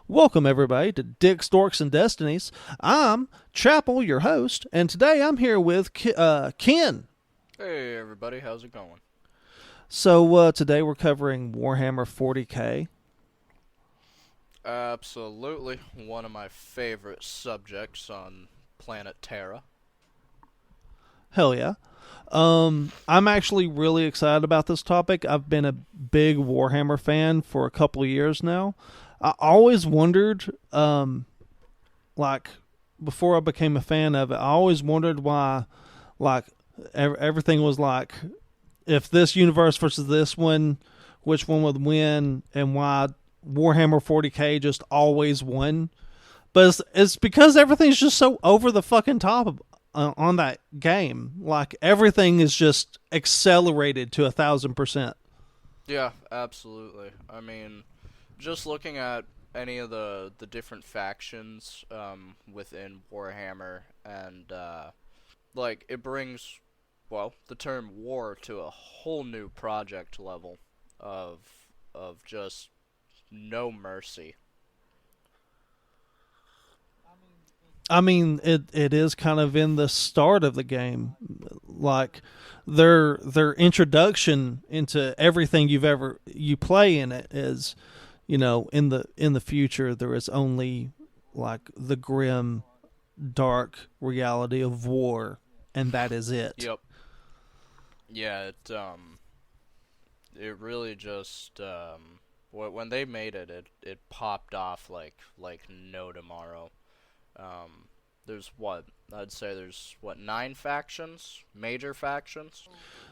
Welcome, everybody, to Dicks, Dorks, and Destinies. I'm Chapel, your host, and today I'm here with Ken. Hey everybody, how's it going? Today we're covering Warhammer 40k. Absolutely, one of my favorite subjects on planet Terra. Hell yeah. I'm actually really excited about this topic. I've been a big Warhammer fan for a couple of years now. I always wondered, like, before I became a fan of it, I always wondered why, like, everything was like, if this universe versus this one, which one would win, and why Warhammer 40k just always won. But it's because everything's just so over the fucking top on that game. Like everything is just accelerated to 1,000%. Yeah, absolutely. I mean, just looking at any of the different factions within Warhammer, and like it brings, well, the term war to a whole new project level of just no mercy. I mean, it is kind of in the start of the game, like their introduction into everything you play in it is, in the future there is only like the grim, dark reality of war, and that is it. Yep. Yeah, it really just when they made it, it popped off like no tomorrow. Um, there's what I'd say there's what 9 factions, major factions.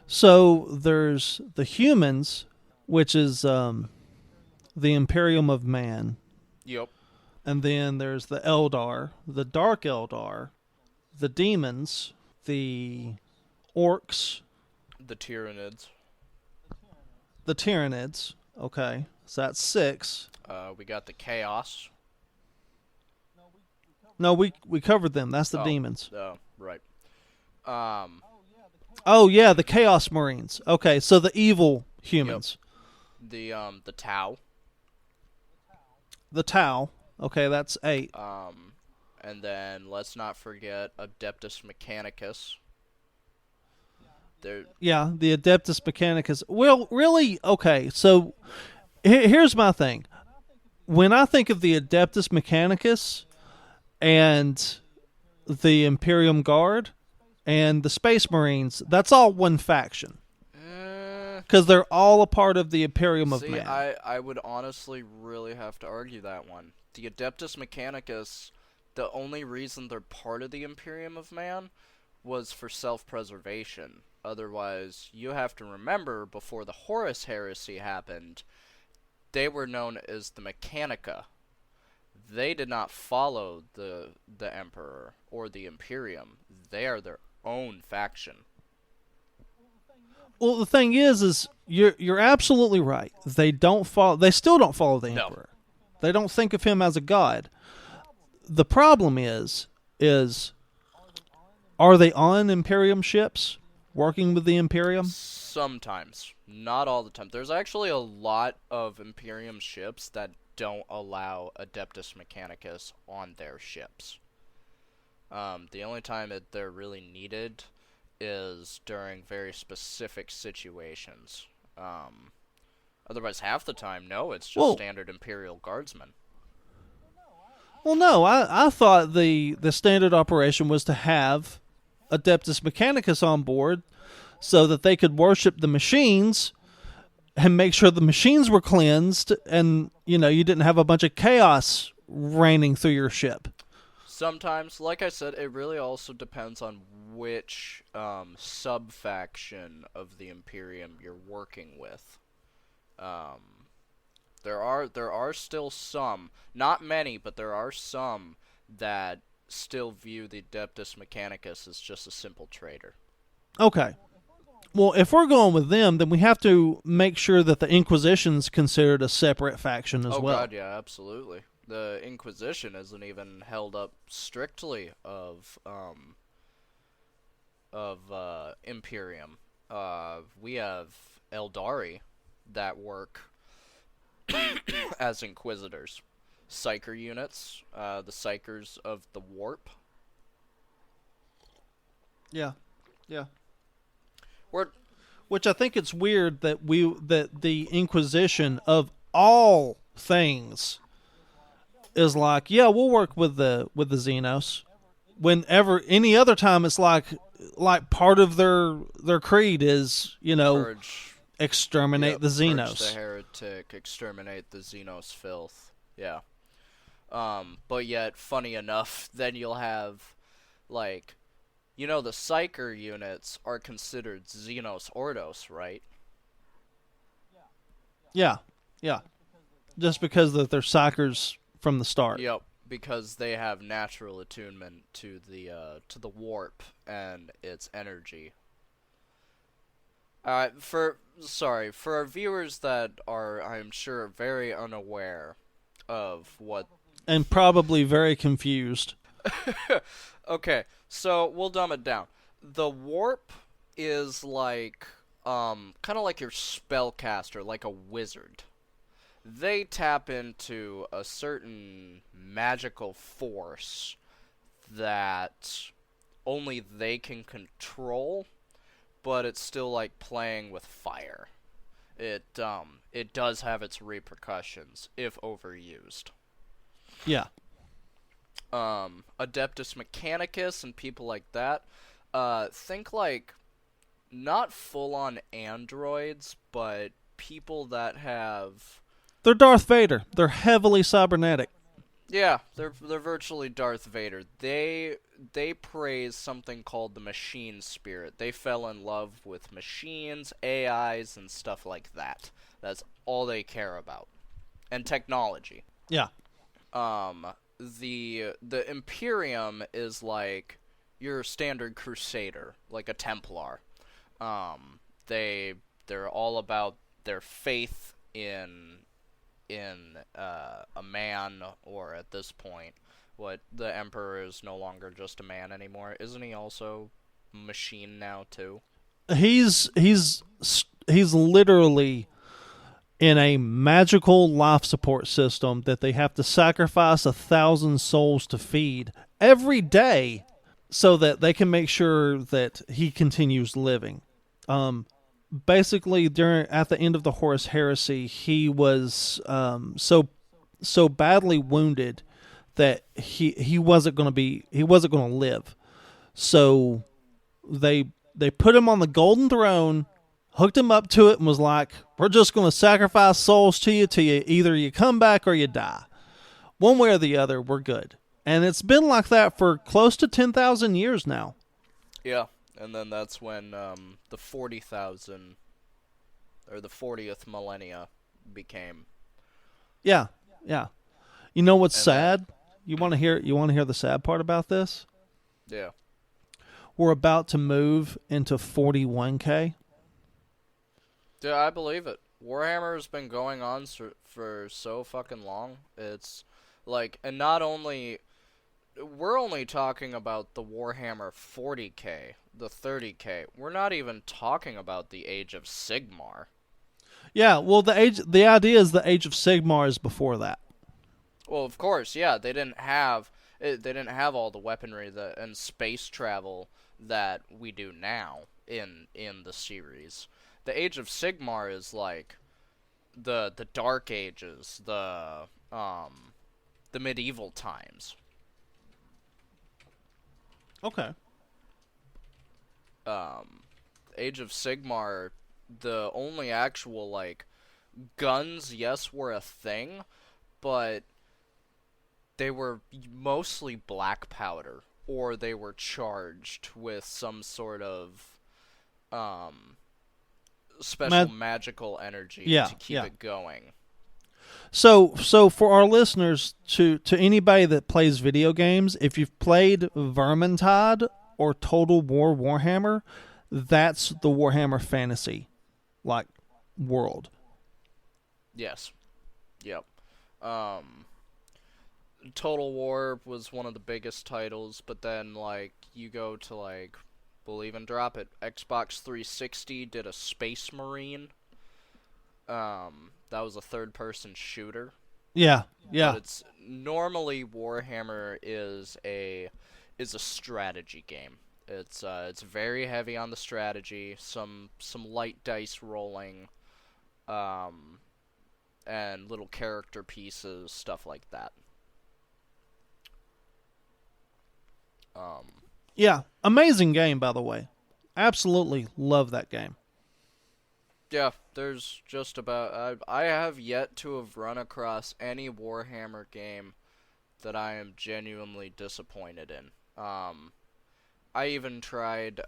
So there's the humans, which is the Imperium of Man, Yep. and then there's the Eldar, the Dark Eldar, the demons, the orcs, The Tyranids. the Tyranids. Okay, so that's six. We got the Chaos. No, we covered them. That's the Oh, demons. right. Um, Oh yeah, the Chaos Marines. Okay, so the evil yep. humans. The Tau. The Tau. Okay, that's eight. And then let's not forget Adeptus Mechanicus. There. Yeah, the Adeptus Mechanicus. Well, really, okay. So here's my thing. When I think of the Adeptus Mechanicus and the Imperium Guard and the Space Marines, that's all one faction because they're all a part of the Imperium of See, Man. I would honestly really have to argue that one. The Adeptus Mechanicus, the only reason they're part of the Imperium of Man was for self-preservation. Otherwise, you have to remember, before the Horus Heresy happened, they were known as the Mechanica. They did not follow the Emperor or the Imperium. They are their own faction. Well, the thing is you're absolutely right. They don't follow. They still don't follow the No. Emperor. They don't think of him as a god. The problem is are they on Imperium ships working with the Imperium? Sometimes. Not all the time. There's actually a lot of Imperium ships that don't allow Adeptus Mechanicus on their ships. The only time that they're really needed is during very specific situations. Otherwise, half the time, no, it's just Well, standard Imperial Guardsmen. well, no. I thought the standard operation was to have Adeptus Mechanicus on board so that they could worship the machines and make sure the machines were cleansed, and you didn't have a bunch of chaos raining through your ship. Sometimes, like I said, it really also depends on which sub-faction of the Imperium you're working with. Um, there are still some, not many, but there are some that still view the Adeptus Mechanicus as just a simple trader. Okay. Well, if we're going with them, then we have to make sure that the Inquisition's considered a separate faction as Oh well. god, yeah, absolutely. The Inquisition isn't even held up strictly of Imperium. We have Eldari that work as Inquisitors. Psyker units, the Psykers of the Warp. Yeah, yeah. We're Which I think it's weird that the Inquisition of all things is like, yeah, we'll work with the Xenos. Whenever any other time, it's like part of their creed is, purge. exterminate Yep, the purge the Xenos. heretic, exterminate the Xenos filth. Yeah. But yet, funny enough, then you'll have, like, the Psyker units are considered Xenos Ordos, right? Yeah, yeah. Just because that they're psychers from the start. Yep, because they have natural attunement to the warp and its energy. For our viewers that are, I'm sure, very unaware of what. And probably very confused. Okay, so we'll dumb it down. The warp is like, kind of like your spellcaster, like a wizard. They tap into a certain magical force that only they can control, but it's still like playing with fire. It does have its repercussions if overused. Yeah. Adeptus Mechanicus and people like that. Think like not full-on androids, but people that have. They're Darth Vader. They're heavily cybernetic. Yeah, they're virtually Darth Vader. They praise something called the machine spirit. They fell in love with machines, AIs, and stuff like that. That's all they care about, and technology. Yeah. The Imperium is like your standard Crusader, like a Templar. They're all about their faith in a man, or at this point, what the Emperor is no longer just a man anymore. Isn't he also machine now too? He's literally in a magical life support system that they have to sacrifice 1,000 souls to feed every day so that they can make sure that he continues living. Basically, at the end of the Horus Heresy, he was so badly wounded that he wasn't going to live. So they put him on the golden throne, hooked him up to it, and was like, we're just going to sacrifice souls to you till either you come back or you die. One way or the other, we're good. And it's been like that for close to 10,000 years now. Yeah, and then that's when the 40,000 or the 40th millennia became. Yeah, yeah. You know what's And sad? You want to hear the sad part about this? Yeah. We're about to move into 41k. Yeah, I believe it. Warhammer has been going on for so fucking long. It's like, and not only, we're only talking about the Warhammer 40k, the 30k. We're not even talking about the Age of Sigmar. Yeah, well, the idea is the Age of Sigmar is before that. Well, of course, yeah, they didn't have all the weaponry and space travel that we do now in the series. The Age of Sigmar is like the Dark Ages, the medieval times. Okay. Age of Sigmar, the only actual like guns, yes, were a thing, but they were mostly black powder, or they were charged with some sort of special magical energy to keep it going. So for our listeners, to anybody that plays video games, if you've played Vermintide or Total War Warhammer, that's the Warhammer Fantasy like world. Yes. Yep. Total War was one of the biggest titles, but then like you go to like, believe and drop it, Xbox 360 did a Space Marine. That was a third-person shooter. Yeah, yeah. But it's normally Warhammer is a strategy game. It's very heavy on the strategy, some light dice rolling, and little character pieces, stuff like that. Yeah, amazing game, by the way. Absolutely love that game. Yeah, there's just about I have yet to have run across any Warhammer game that I am genuinely disappointed in. I even tried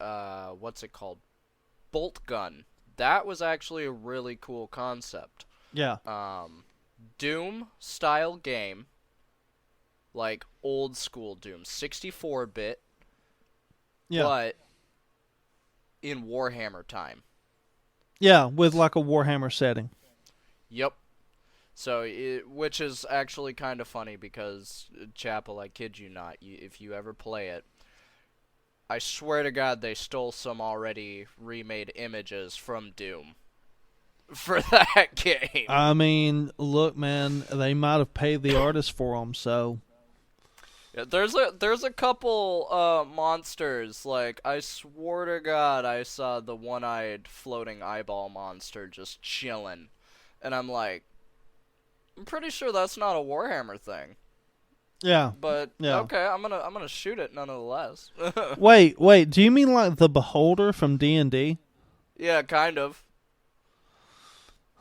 what's it called? Bolt Gun. That was actually a really cool concept. Yeah. Doom style game, like old school Doom, 64-bit, Yeah. but in Warhammer time. Yeah, with like a Warhammer setting. Yep. So, which is actually kind of funny because, Chapel, I kid you not, if you ever play it, I swear to God they stole some already remade images from Doom for that game. I mean, look, man, they might have paid the artist for them, so... Yeah, there's a couple monsters, like, I swore to God I saw the one-eyed floating eyeball monster just chilling, and I'm like, I'm pretty sure that's not a Warhammer thing. Yeah. But yeah. Okay, I'm gonna shoot it nonetheless. Wait, do you mean like the Beholder from D&D? Yeah, kind of.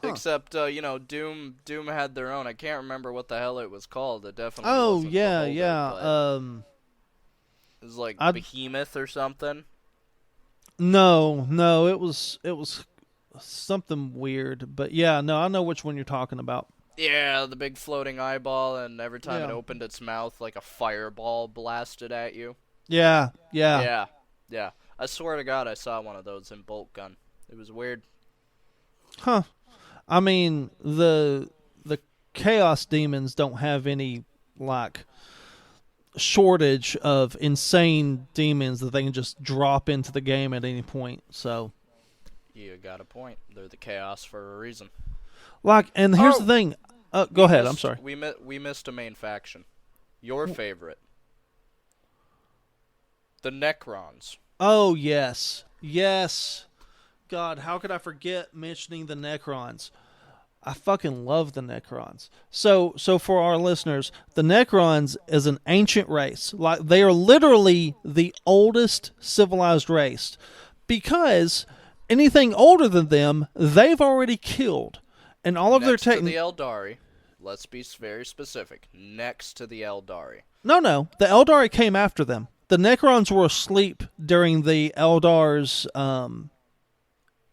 Huh. Except, Doom had their own. I can't remember what the hell it was called. It definitely wasn't yeah, Beholder, yeah. It was like Behemoth or something. No, it was something weird, but yeah, no, I know which one you're talking about. Yeah, the big floating eyeball, and every time it opened its mouth, like a fireball blasted at you. Yeah. Yeah. I swear to God, I saw one of those in Bolt Gun. It was weird. Huh. I mean, the Chaos Demons don't have any, like, shortage of insane demons that they can just drop into the game at any point, so... You got a point. They're the Chaos for a reason. Like, and here's the thing. Go ahead. I'm sorry. We missed a main faction. Your favorite. The Necrons. Oh, yes. Yes. God, how could I forget mentioning the Necrons? I fucking love the Necrons. So for our listeners, the Necrons is an ancient race. Like, they are literally the oldest civilized race. Because anything older than them, they've already killed. And all of their Next to the Eldari. Let's be very specific. Next to the Eldari. No. The Eldari came after them. The Necrons were asleep during the Eldar's,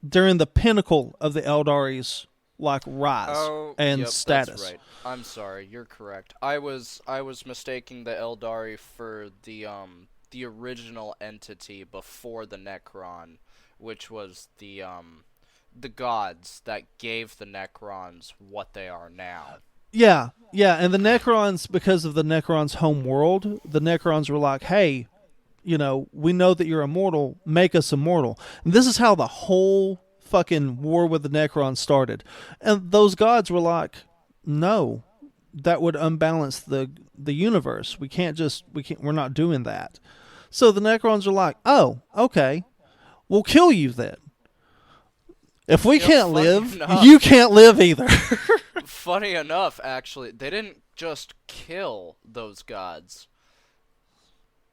during the pinnacle of the Eldari's, like, rise and status. That's right. I'm sorry. You're correct. I was mistaking the Eldari for the original entity before the Necron, which was the gods that gave the Necrons what they are now. Yeah, and the Necrons, because of the Necrons' home world, the Necrons were like, hey, we know that you're immortal, make us immortal. And this is how the whole fucking war with the Necrons started. And those gods were like, no, that would unbalance the universe. We're not doing that. So the Necrons are like, oh, okay, we'll kill you then. If we can't live, you can't live either. Funny enough, actually, they didn't just kill those gods.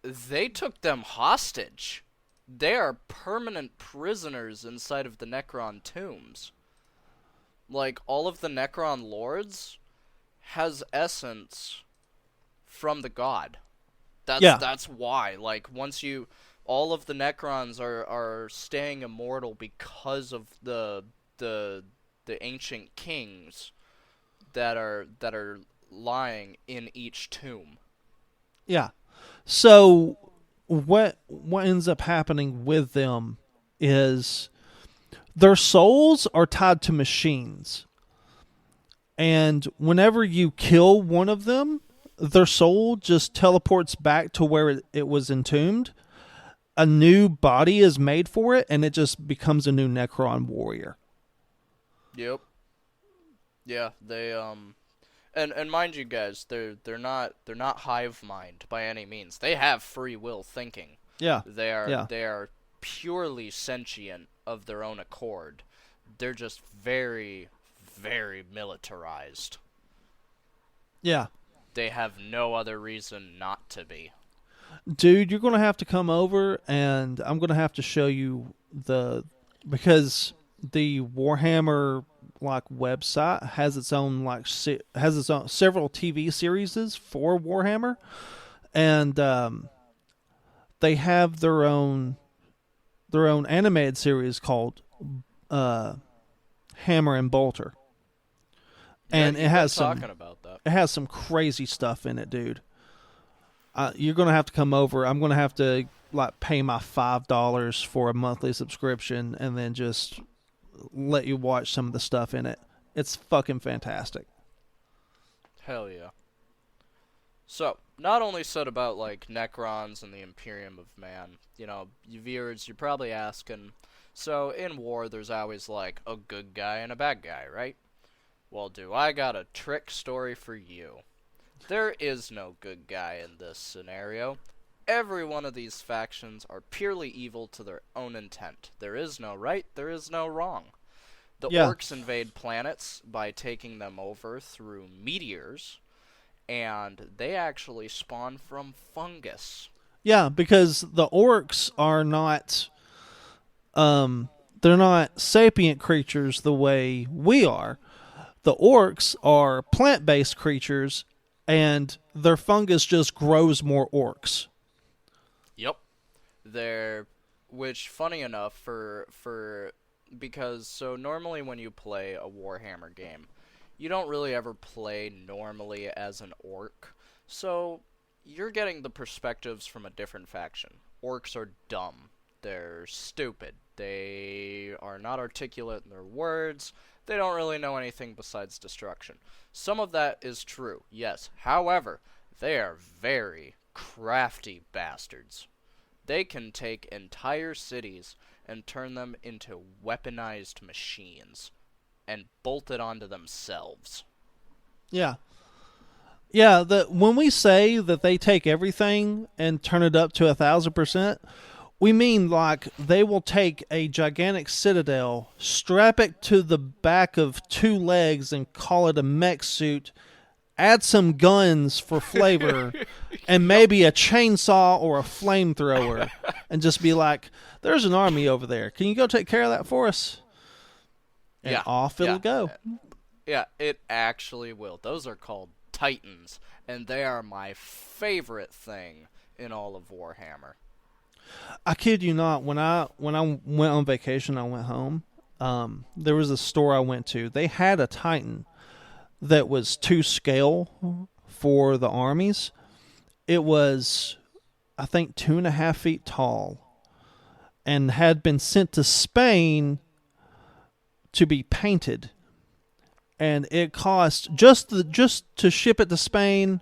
They took them hostage. They are permanent prisoners inside of the Necron tombs. Like, all of the Necron lords has essence from the god. That's why. Like, all of the Necrons are staying immortal because of the ancient kings that are lying in each tomb. Yeah. So what ends up happening with them is their souls are tied to machines. And whenever you kill one of them, their soul just teleports back to where it was entombed. A new body is made for it, and it just becomes a new Necron warrior. Yep. Yeah, they And mind you guys, they're not hive mind by any means. They have free will thinking. Yeah. They are Yeah. they are purely sentient of their own accord. They're just very, very militarized. Yeah. They have no other reason not to be. Dude, you're going to have to come over and I'm going to have to show you because the Warhammer like website has its own has its own several TV series for Warhammer, and they have their own animated series called uh, Hammer and Bolter, and Yeah, you've been talking about that. it has some crazy stuff in it, dude. You're gonna have to come over. I'm gonna have to like pay my $5 for a monthly subscription, and then just let you watch some of the stuff in it. It's fucking fantastic. Hell yeah. So, not only said about like Necrons and the Imperium of Man, you viewers, you're probably asking, so in war there's always like a good guy and a bad guy, right? Well, do I got a trick story for you. There is no good guy in this scenario. Every one of these factions are purely evil to their own intent. There is no right, there is no wrong. The Yeah. orcs invade planets by taking them over through meteors, and they actually spawn from fungus. Yeah, because the orcs are not they're not sapient creatures the way we are. The orcs are plant-based creatures, and their fungus just grows more orcs. Yep. Which funny enough because so normally when you play a Warhammer game, you don't really ever play normally as an orc. So you're getting the perspectives from a different faction. Orcs are dumb. They're stupid. They are not articulate in their words. They don't really know anything besides destruction. Some of that is true, yes. However, they are very crafty bastards. They can take entire cities and turn them into weaponized machines and bolt it onto themselves. Yeah. Yeah, when we say that they take everything and turn it up to 1,000%, we mean like they will take a gigantic citadel, strap it to the back of two legs, and call it a mech suit. Add some guns for flavor, and maybe a chainsaw or a flamethrower, and just be like, "There's an army over there. Can you go take care of that for us?" And Yeah, off it'll yeah. go. Yeah, it actually will. Those are called Titans, and they are my favorite thing in all of Warhammer. I kid you not. When I went on vacation, I went home. There was a store I went to. They had a Titan that was to scale for the armies. It was, I think, 2.5 feet tall, and had been sent to Spain to be painted. And it cost just to ship it to Spain,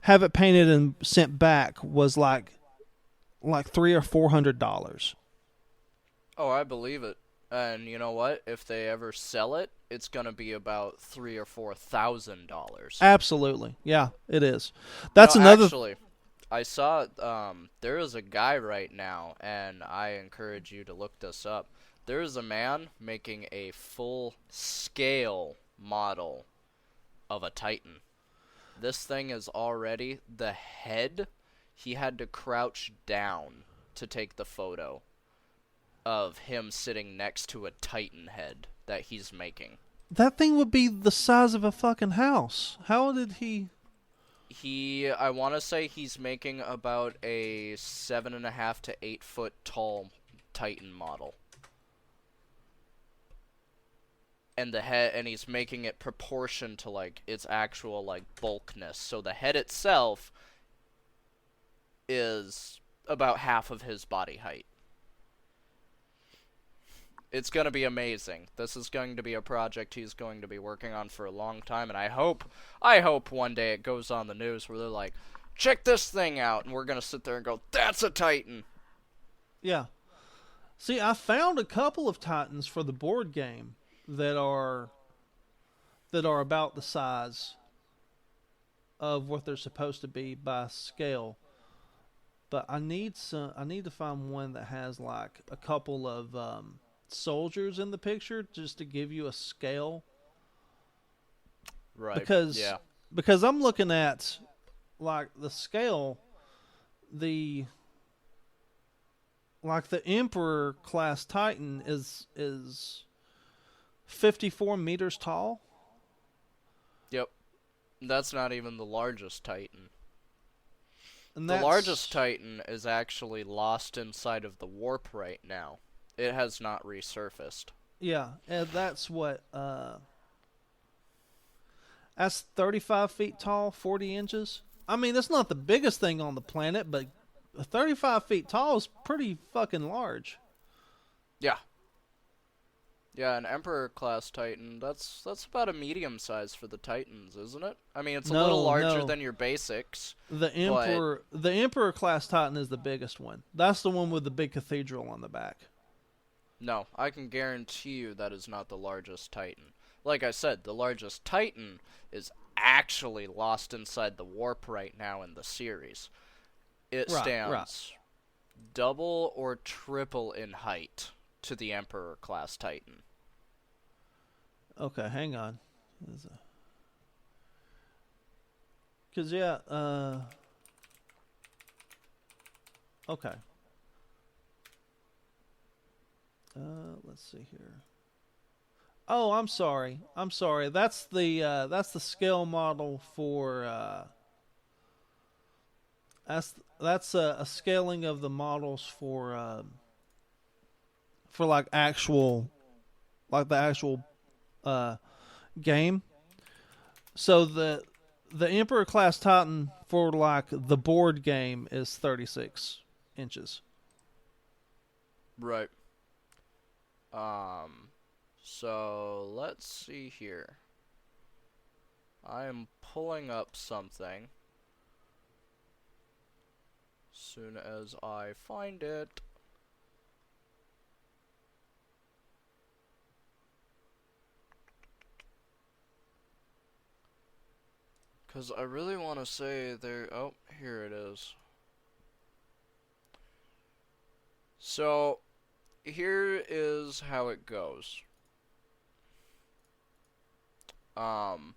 have it painted and sent back was like $300 or $400. Oh, I believe it. And you know what? If they ever sell it, it's gonna be about $3,000 or $4,000. Absolutely, yeah, it is. That's another. Actually, I saw there is a guy right now, and I encourage you to look this up. There is a man making a full scale model of a Titan. This thing is already the head. He had to crouch down to take the photo of him sitting next to a Titan head that he's making. That thing would be the size of a fucking house. How did he? I want to say he's making about a 7.5 to 8 foot tall Titan model. And the head, and he's making it proportion to like its actual like bulkness. So the head itself is about half of his body height. It's going to be amazing. This is going to be a project he's going to be working on for a long time, and I hope one day it goes on the news where they're like, check this thing out, and we're going to sit there and go, that's a Titan. Yeah. See, I found a couple of Titans for the board game that are about the size of what they're supposed to be by scale. But I need some. I need to find one that has like a couple of soldiers in the picture just to give you a scale. Right. Because Yeah. I'm looking at like the scale, the like the Emperor class Titan is 54 meters tall. Yep. That's not even the largest Titan. And The largest that's Titan is actually lost inside of the warp right now. It has not resurfaced. yeah, and that's 35 feet tall, 40 inches. I mean, that's not the biggest thing on the planet, but 35 feet tall is pretty fucking large. Yeah. Yeah, an Emperor class Titan, that's about a medium size for the Titans, isn't it? I mean, it's a little No, larger no. than your basics, The but Emperor class Titan is the biggest one. That's the one with the big cathedral on the back. no, I can guarantee you that is not the largest Titan. Like I said, the largest Titan is actually lost inside the warp right now in the series. It Right. stands double or triple in height to the Emperor class Titan. Okay, hang on. Cause yeah, okay. Let's see here. Oh, I'm sorry. I'm sorry. That's the scale model for that's a scaling of the models for like actual like the actual uh game. So the Emperor class Titan for like the board game is 36 inches. Right. Um, so let's see here. I am pulling up something. Soon as I find it. Because I really want to say there. Oh, here it is. So, here is how it goes. Um,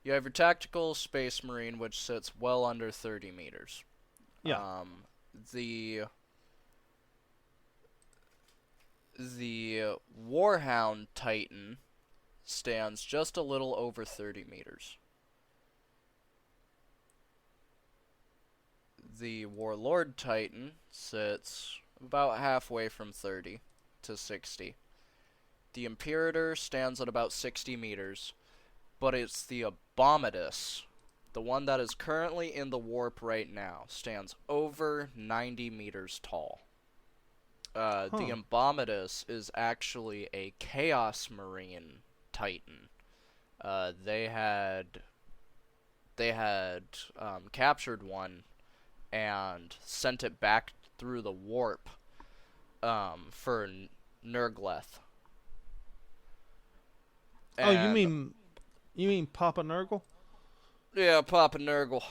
you have your tactical space marine, which sits well under 30 meters. Yeah. The Warhound Titan stands just a little over 30 meters. The Warlord Titan sits about halfway from 30 to 60. The Imperator stands at about 60 meters, but it's the Abomitus, the one that is currently in the warp right now, stands over 90 meters tall. The Huh. Abomitus is actually a Chaos Marine Titan. They had captured one and sent it back through the warp for Nurgleth. Oh, And you mean Papa Nurgle? yeah, Papa Nurgle.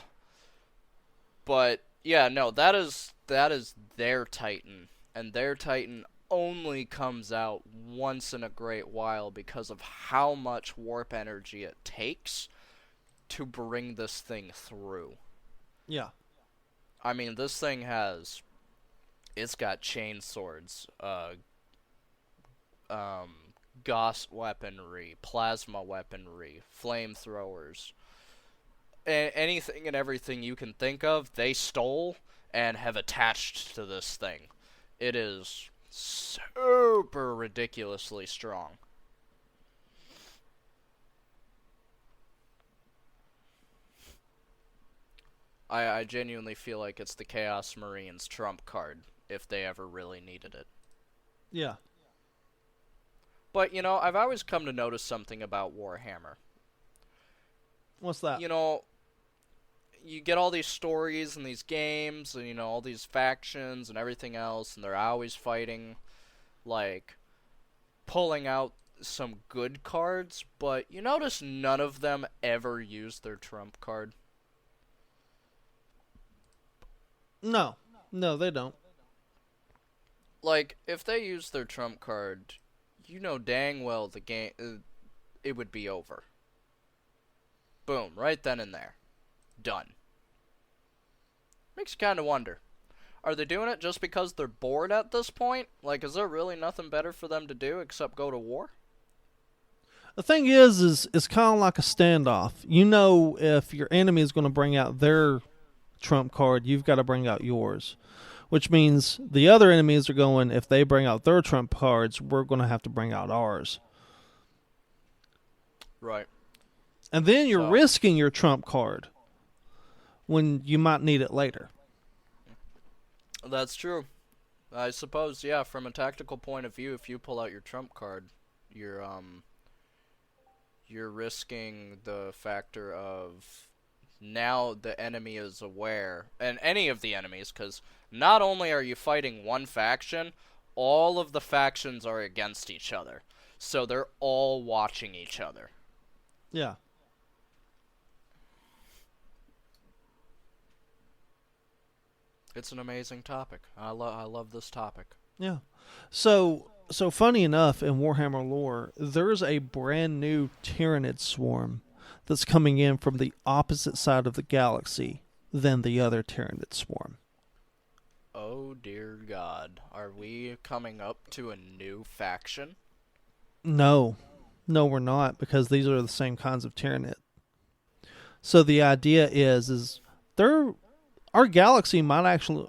But yeah, no, that is their Titan, and their Titan only comes out once in a great while because of how much warp energy it takes to bring this thing through. Yeah. I mean, this thing it's got chain swords, Gauss weaponry, plasma weaponry, flamethrowers, anything and everything you can think of, they stole and have attached to this thing. It is super ridiculously strong. I genuinely feel like it's the Chaos Marines' trump card if they ever really needed it. Yeah. But, I've always come to notice something about Warhammer. What's that? You get all these stories and these games and, all these factions and everything else, and they're always fighting, like, pulling out some good cards, but you notice none of them ever use their trump card. No, no, they don't. Like, if they use their trump card, you know dang well the game, it would be over. Boom, right then and there. Done. Makes you kind of wonder. Are they doing it just because they're bored at this point? Like, is there really nothing better for them to do except go to war? The thing is it's kind of like a standoff. You know, if your enemy is going to bring out their trump card, you've got to bring out yours. Which means the other enemies are going, if they bring out their trump cards, we're going to have to bring out ours. Right. And then you're So, risking your trump card when you might need it later. that's true. I suppose, yeah, from a tactical point of view, if you pull out your trump card, you're you're risking the factor of now the enemy is aware, and any of the enemies, because not only are you fighting one faction, all of the factions are against each other. So they're all watching each other. Yeah. It's an amazing topic. I love this topic. Yeah. So funny enough, in Warhammer lore, there's a brand new Tyranid swarm that's coming in from the opposite side of the galaxy than the other Tyranid swarm. Oh dear God. Are we coming up to a new faction? No. No, we're not, because these are the same kinds of Tyranid. So the idea is they're our galaxy might actually,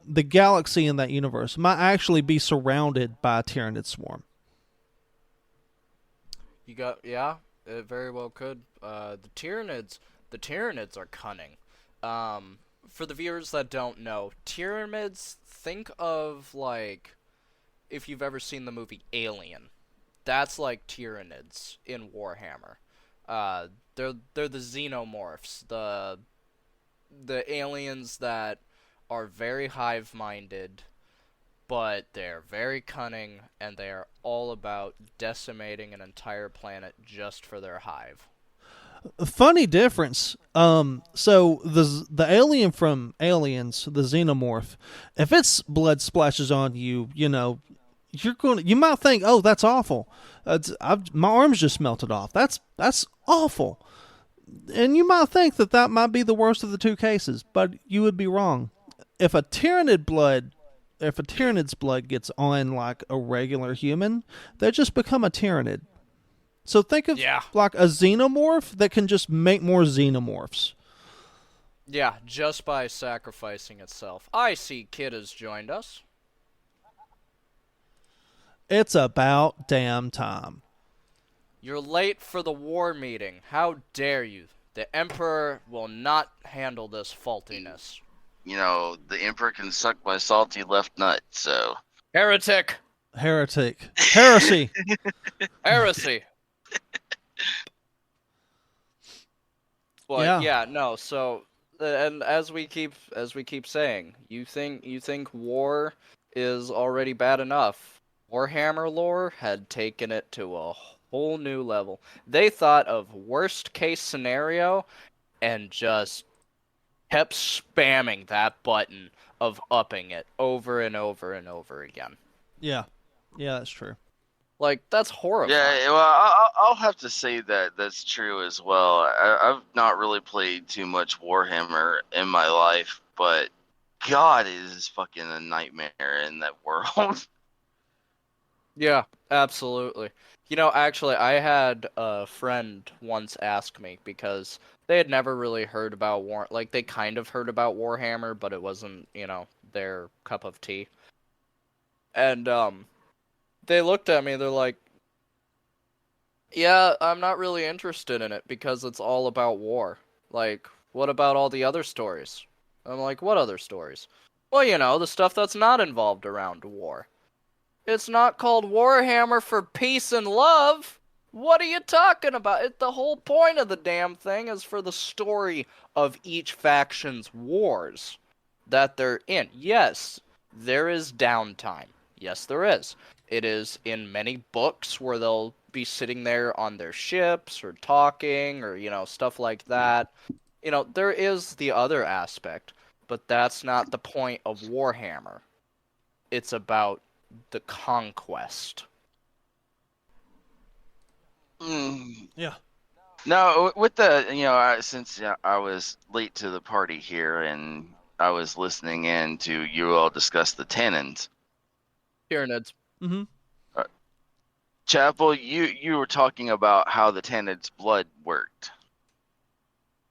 the galaxy in that universe might actually be surrounded by a Tyranid swarm. Yeah, it very well could. The Tyranids are cunning. For the viewers that don't know, Tyranids, think of like if you've ever seen the movie Alien. That's like Tyranids in Warhammer. They're the xenomorphs, the aliens that are very hive-minded, but they're very cunning, and they are all about decimating an entire planet just for their hive. A funny difference. So the alien from Aliens, the xenomorph, if its blood splashes on you, you might think, oh, that's awful. My arm's just melted off. That's awful. And you might think that might be the worst of the two cases, but you would be wrong. If a Tyranid's blood gets on like a regular human, they just become a Tyranid. So think of like a xenomorph that can just make more xenomorphs. Yeah, just by sacrificing itself. I see Kid has joined us. It's about damn time. You're late for the war meeting. How dare you? The Emperor will not handle this faultiness. The Emperor can suck my salty left nut, so... Heretic! Heresy! Heresy! Well, yeah, no, so... and as we keep saying, you think war is already bad enough. Warhammer lore had taken it to a whole new level. They thought of worst case scenario and just kept spamming that button of upping it over and over and over again. Yeah, that's true. Like, that's horrifying. Yeah, well, I'll have to say that that's true as well. I've not really played too much Warhammer in my life, but God, it is fucking a nightmare in that world. Yeah, absolutely. Actually, I had a friend once ask me, because they had never really heard about they kind of heard about Warhammer, but it wasn't, their cup of tea. And, they looked at me, they're like, yeah, I'm not really interested in it, because it's all about war. Like, what about all the other stories? I'm like, what other stories? Well, the stuff that's not involved around war. It's not called Warhammer for peace and love. What are you talking about? The whole point of the damn thing is for the story of each faction's wars that they're in. Yes, there is downtime. Yes, there is. It is in many books where they'll be sitting there on their ships or talking or, stuff like that. There is the other aspect. but that's not the point of Warhammer. It's about the conquest. Yeah. No, with the since I was late to the party here and I was listening in to you all discuss the Tannins. Tyranids. Mm-hmm. Chapel, you were talking about how the Tannid's blood worked,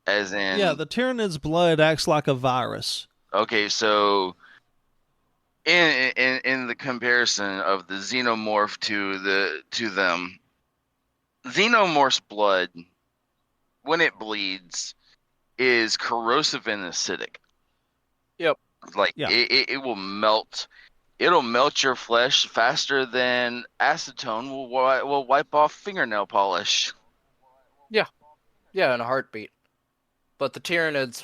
as in Yeah, the Tyranid's blood acts like a virus. okay, so in the comparison of the xenomorph to them, xenomorph's blood when it bleeds is corrosive and acidic. Yep. Like Yeah. it will melt. It'll melt your flesh faster than acetone will wipe off fingernail polish. Yeah, in a heartbeat. But the Tyranids,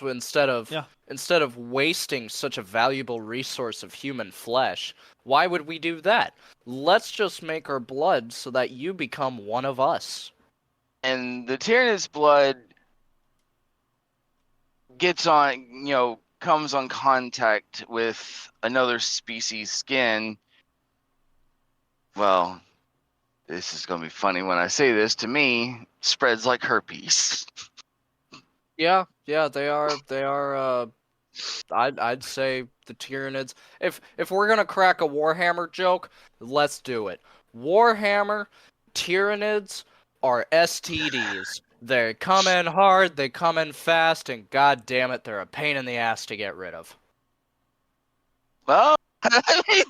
instead of wasting such a valuable resource of human flesh, why would we do that? Let's just make our blood so that you become one of us. And the Tyrannid's blood comes on contact with another species' skin. Well, this is going to be funny when I say this. To me, spreads like herpes. Yeah, they are. I'd say the Tyranids. If we're gonna crack a Warhammer joke, let's do it. Warhammer Tyranids are STDs. They come in hard, they come in fast, and god damn it, they're a pain in the ass to get rid of. Well, I mean,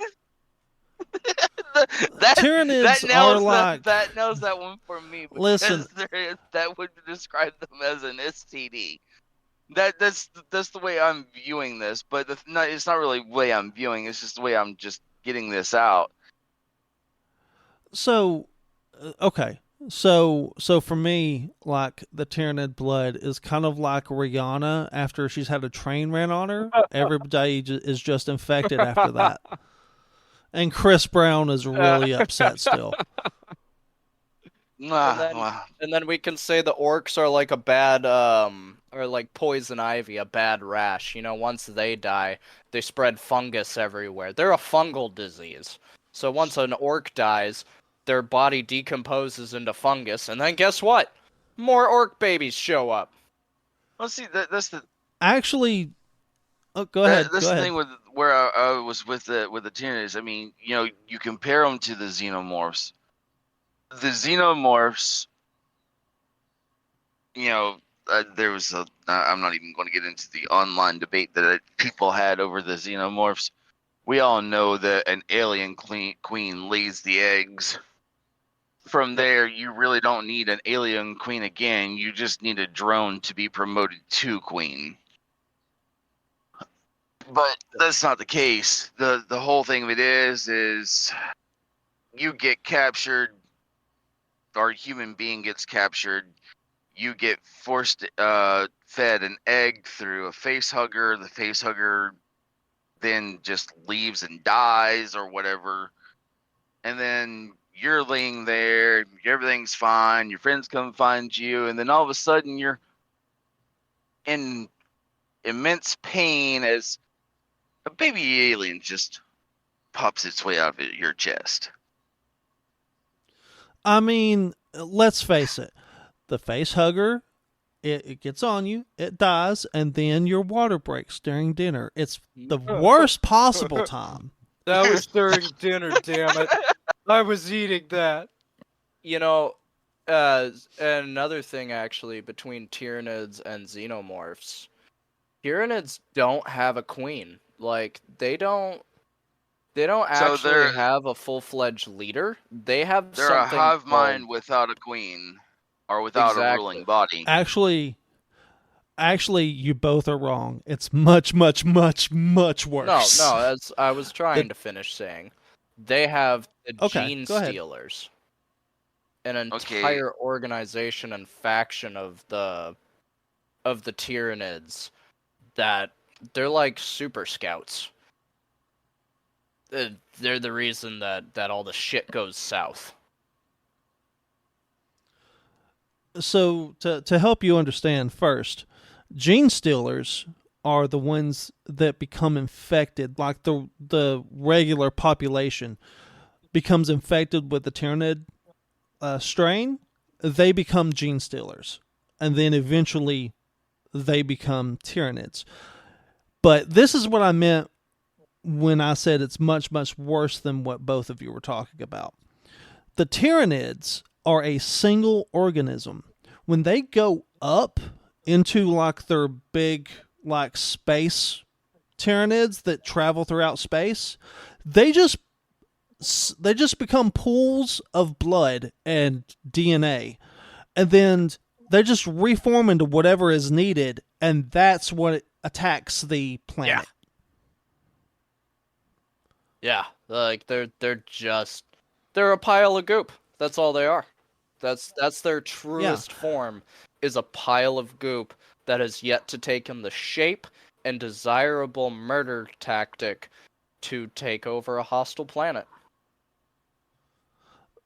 Tyranids are like... that nails that one for me. Listen, that would describe them as an STD. That's the way I'm viewing this, but it's not really the way I'm viewing. It's just the way I'm just getting this out. So, okay. So for me, like, the Tyranid blood is kind of like Rihanna after she's had a train ran on her. Every day is just infected after that. And Chris Brown is really upset still. And then we can say the orcs are like a bad, or like poison ivy, a bad rash. You know, once they die, they spread fungus everywhere. They're a fungal disease. So once an orc dies, their body decomposes into fungus, and then guess what? More orc babies show up. Well, see, that's the... Actually... Oh, go ahead. That's go the ahead. thing with where I was with the Tyranids. I mean, you compare them to the xenomorphs. The xenomorphs, there was I'm not even going to get into the online debate that people had over the xenomorphs. We all know that an alien queen lays the eggs. From there, you really don't need an alien queen again. You just need a drone to be promoted to queen. But that's not the case. The whole thing of it is you get captured, or a human being gets captured, you get forced fed an egg through a face hugger. The face hugger then just leaves and dies or whatever. And then you're laying there, everything's fine, your friends come find you, and then all of a sudden you're in immense pain as a baby alien just pops its way out of your chest. I mean, let's face it. The face hugger, it gets on you, it dies, and then your water breaks during dinner. It's the worst possible time. That was during dinner, damn it. I was eating that. And another thing, actually, between Tyranids and Xenomorphs. Tyranids don't have a queen. Like, they don't actually have a full-fledged leader. They're a hive mind without a queen, or without a ruling body. Actually, you both are wrong. It's much, much, much, much worse. No, as I was trying to finish saying, they have the Gene Stealers, an entire organization and faction of the Tyranids that they're like super scouts. They're the reason that all the shit goes south. So to help you understand first, Gene Stealers are the ones that become infected, like the regular population becomes infected with the Tyranid strain, they become gene stealers, and then eventually they become Tyranids. But this is what I meant when I said it's much, much worse than what both of you were talking about. The Tyranids are a single organism. When they go up into like their big like space Tyranids that travel throughout space, they just become pools of blood and DNA, and then they just reform into whatever is needed, and that's what attacks the planet. Yeah, like they're a pile of goop. That's all they are. That's their truest form, is a pile of goop that has yet to take in the shape and desirable murder tactic to take over a hostile planet.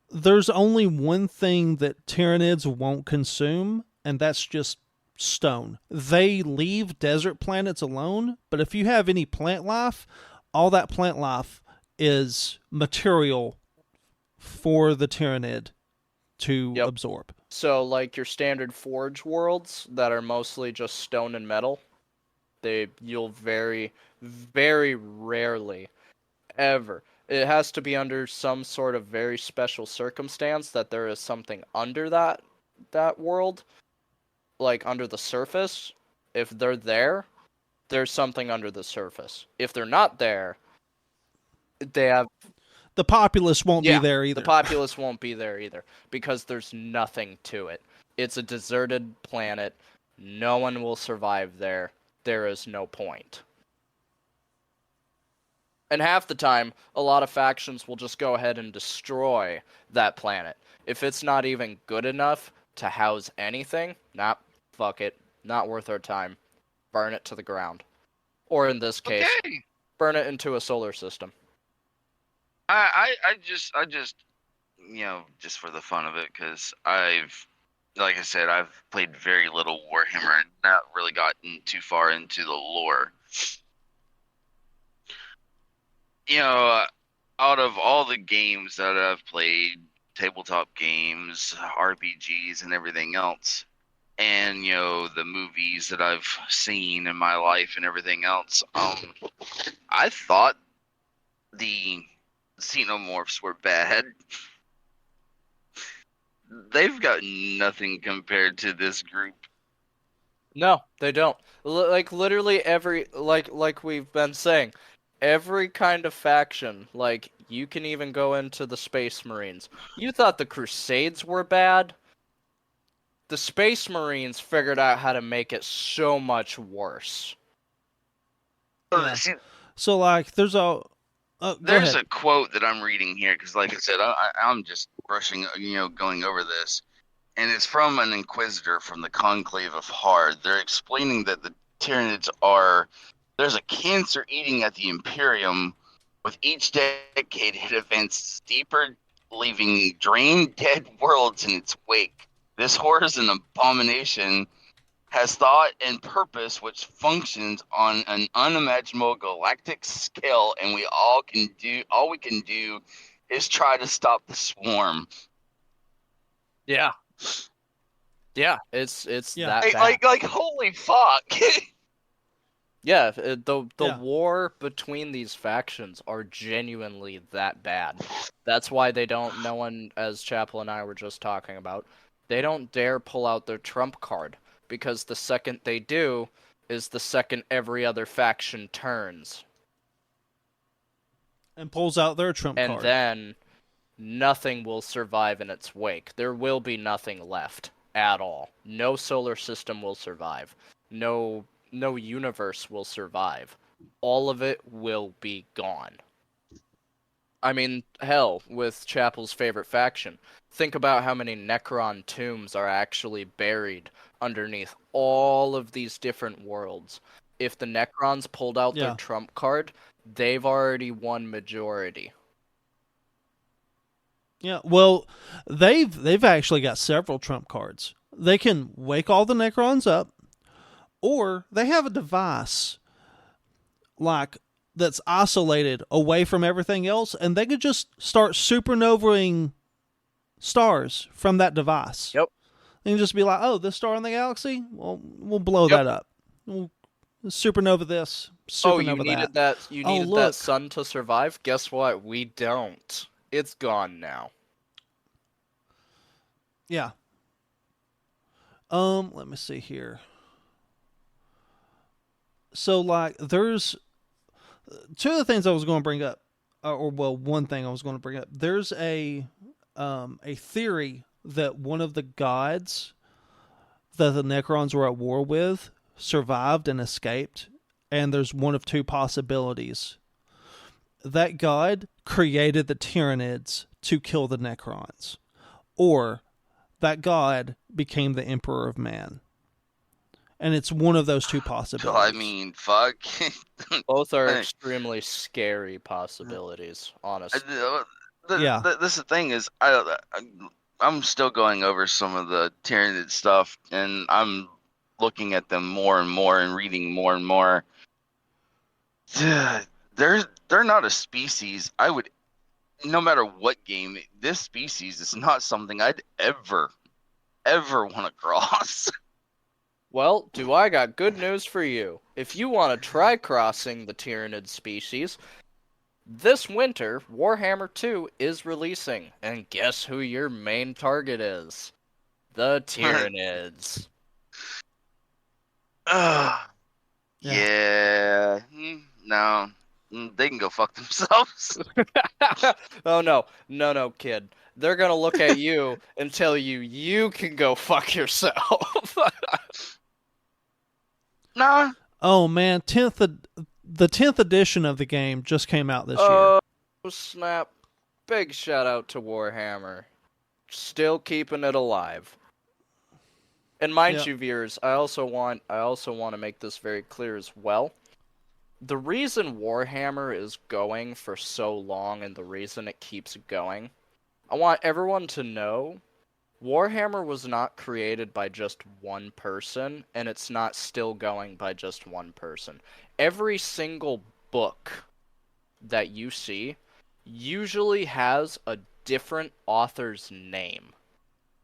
There's only one thing that Tyranids won't consume, and that's just stone. They leave desert planets alone, but if you have any plant life, all that plant life is material for the Tyranid to absorb. So, like your standard forge worlds that are mostly just stone and metal, you'll very, very rarely ever. It has to be under some sort of very special circumstance that there is something under that world, like under the surface. If they're there, there's something under the surface. If they're not there, they have... The populace won't be there either. The populace won't be there either, because there's nothing to it. It's a deserted planet. No one will survive there. There is no point. And half the time, a lot of factions will just go ahead and destroy that planet. If it's not even good enough to house anything, fuck it. Not worth our time. Burn it to the ground. Or in this case, burn it into a solar system. I just, just for the fun of it, because like I said, I've played very little Warhammer and not really gotten too far into the lore. Out of all the games that I've played, tabletop games, RPGs, and everything else, and the movies that I've seen in my life and everything else, I thought the Xenomorphs were bad. They've got nothing compared to this group. No, they don't. Like literally every like we've been saying, every kind of faction, like you can even go into the Space Marines. You thought the Crusades were bad? The Space Marines figured out how to make it so much worse. Yeah. So like there's a quote that I'm reading here, because like I said, I'm just rushing, going over this, and it's from an Inquisitor from the Conclave of Hard. They're explaining that the Tyranids there's a cancer eating at the Imperium. With each decade, it advances deeper, leaving drained, dead worlds in its wake. This horror is an abomination, has thought and purpose which functions on an unimaginable galactic scale, and all we can do is try to stop the swarm. Yeah. Yeah, it's that bad. Like holy fuck. Yeah, the war between these factions are genuinely that bad. That's why no one, as Chapel and I were just talking about, they don't dare pull out their trump card. Because the second they do is the second every other faction turns. And pulls out their trump card. And then nothing will survive in its wake. There will be nothing left at all. No solar system will survive. No universe will survive. All of it will be gone. I mean, hell, with Chapel's favorite faction, think about how many Necron tombs are actually buried underneath all of these different worlds. If the Necrons pulled out their trump card, they've already won majority. Yeah, well, they've actually got several trump cards. They can wake all the Necrons up, Or they have a device like that's isolated away from everything else, and they could just start supernovaing stars from that device. Yep. They can just be like, oh, this star in the galaxy? Well, we'll blow Yep. that up. We'll supernova this, Oh, you supernova needed that. that. You Oh, needed that look. sun to survive. Guess what? We don't. It's gone now. Yeah. Let me see here. So, like, there's two of the things I was going to bring up, one thing I was going to bring up. There's a theory that one of the gods that the Necrons were at war with survived and escaped, and there's one of two possibilities. That god created the Tyranids to kill the Necrons, or that god became the Emperor of Man. And it's one of those two possibilities. I mean, fuck. Both are extremely scary possibilities, honestly. This the thing is, I'm still going over some of the Tyranid stuff, and I'm looking at them more and more and reading more and more. They're not a species I would, no matter what game, this species is not something I'd ever want to cross. Well, I got good news for you. If you want to try crossing the Tyranid species, this winter, Warhammer 2 is releasing, and guess who your main target is? The Tyranids. Yeah. No. They can go fuck themselves. Oh no, kid. They're gonna look at you and tell you can go fuck yourself. Nah. Oh man, the 10th edition of the game just came out this year. Oh snap! Big shout out to Warhammer, still keeping it alive. And mind you, viewers, I also want to make this very clear as well. The reason Warhammer is going for so long and the reason it keeps going, I want everyone to know Warhammer was not created by just one person, and it's not still going by just one person. Every single book that you see usually has a different author's name.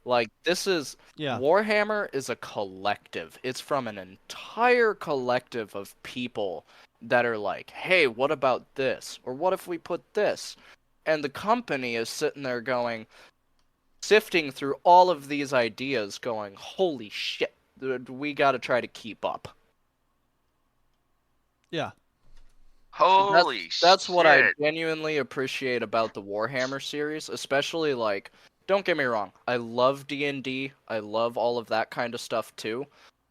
Like, Warhammer is a collective. It's from an entire collective of people that are like, hey, what about this? Or what if we put this? And the company is sitting there going, sifting through all of these ideas, going, holy shit, we gotta try to keep up. Yeah. Holy shit. That's what I genuinely appreciate about the Warhammer series, especially, like, don't get me wrong, I love D&D, I love all of that kind of stuff too,